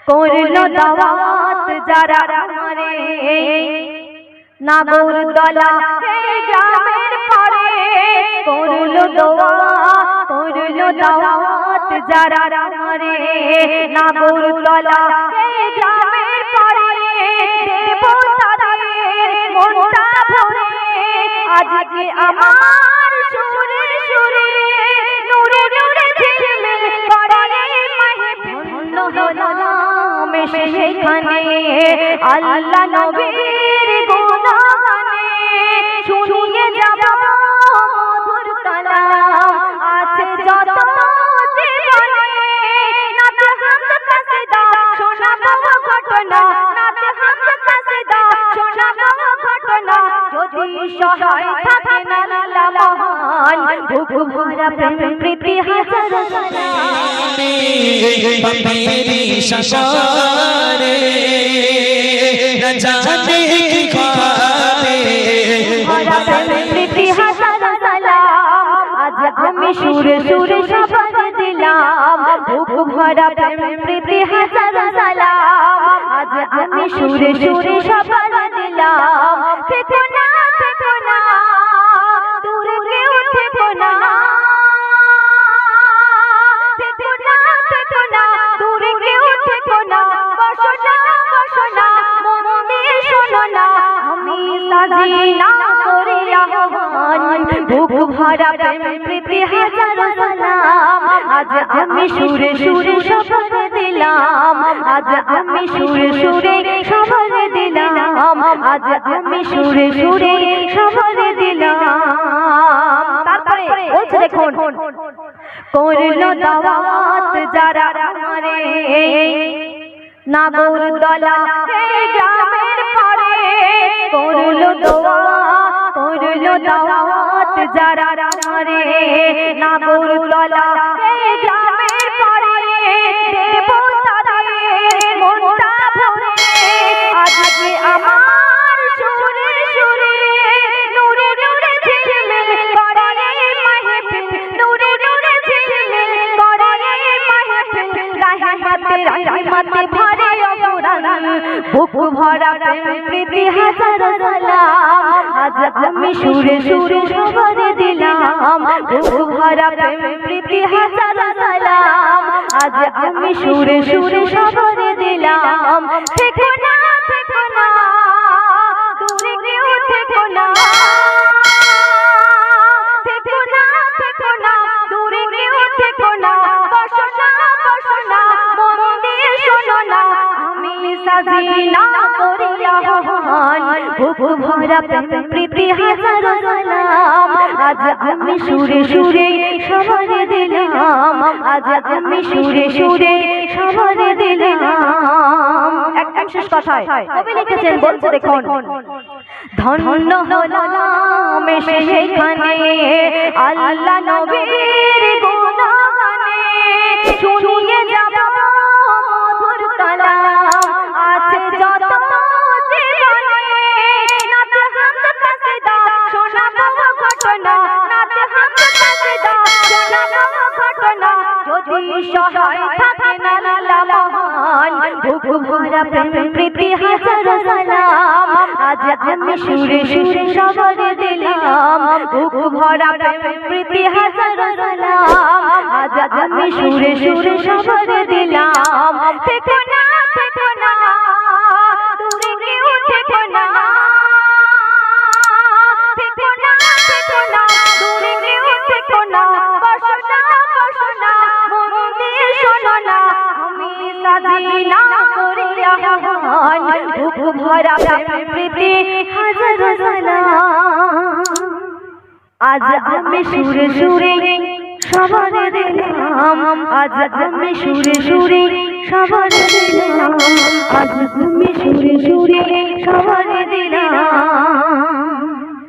করলো দাওয়াত যারা আমারে নাগরদোলা এই গ্রামের পরে করলো দাওয়াত যারা আমারে নাগরদোলা এই গ্রামের পরে দেব তাদের মনটা ভরে আজকে আমার সুরে সুরে নূরে নূরে ঝিলমিল করে মাহফিল হলাম সেখানে আল্লাহ নবীর গুণগানে শুনিয়ে যাব মধুর কালাম আছে যত জীবনে নাতে হাত কাসিদা শোনাবো ঘটনা নাতে হাত কাসিদা শোনাবো ঘটনা যদি সহায় থাকে না আল্লাহ মহান বুক ভরা প্রেম প্রীতি হাজার मेरी शशारे न जाने की ख्वाबे भरा प्रेम प्रীতি হাজার সালাম আজ আমি সুরে সুরে শপথ দিলাম বুক ভরা প্রেম প্রীতি হাজার সালাম আজ আমি সুরে সুরে শপথ দিলাম থেকো না দূরে কেউ থেকো না দূরে কেউ থেকো না বসো না মন দিয়ে শোনো না আমি সাজি না করি আহ্বান বুক ভরা প্রেম প্রীতি হাজার সালাম আজ আমি সুরে সুরে শপথ দিলাম আজ আমি সুরে সুরে শপথ দিলাম আজ আমি সুরে সুরে শপথ দিলাম তারপরে বলছে দেখুন করলো দাওয়াত যারা আমারে নাগরদোলা এই গ্রামের পরে করলো দাওয়াত যারা আমারে নাগরদোলা এই গ্রামের পরে দেব তাদের মনটা ভরে আজকে আমার সুরে সুরে নূরে নূরে ঝিলমিল করে মাহফিল নূরে নূরে ঝিলমিল করে মাহফিল রহমতে ভরে অপরাণ বুক ভরা প্রেম প্রীতি হাজার সালাম আজ আমি সুরে সুরে শপথ দিলাম বুক ভরা প্রেম প্রীতি হাজার সালাম আজ আমি সুরে সুরে শপথ দিলাম থেকো না দূরে কেউ থেকো না দূরে কেউ থেকো না বসো না মন দিয়ে শোনো না আমি সাজি না করি আহ্বান বুক ভরা প্রেম প্রীতি হাজার সালাম আজ আমি সুরে সুরে শপথ দিলাম আজ আমি সুরে সুরে শপথ দিলাম একদম শেষ কথায় কবি লিখেছেন বলছে দেখুন ধন্য হলাম সেখানে আল্লাহ নবীর গুণগানে শুনিয়ে যাব মধুর কালাম আছে যত জীবনে নাতে হাত কাসিদা শোনাবো ঘটনা নাতে হাত কাসিদা শোনাবো ঘটনা যদি সহায় থাকে না আল্লাহ মহান বুক ভরা প্রেম প্রীতি হাজার সালাম আজ আমি সুরে সুরে শপথ দিলাম বুক ভরা প্রেম প্রীতি হাজার সালাম আজ আমি সুরে সুরে শপথ দিলাম থেকো না দূরে কেউ থেকো না দূরে কেউ থেকো না বসো না মন দিয়ে শোনো না আমি সাজি না করি আহ্বান বুক ভরা প্রেম প্রীতি হাজার সালাম আজ আমি সুরে সুরে শপথ দিলাম আজ আমি সুরে সুরে শপথ দিলাম আজ আমি সুরে সুরে শপথ দিলাম।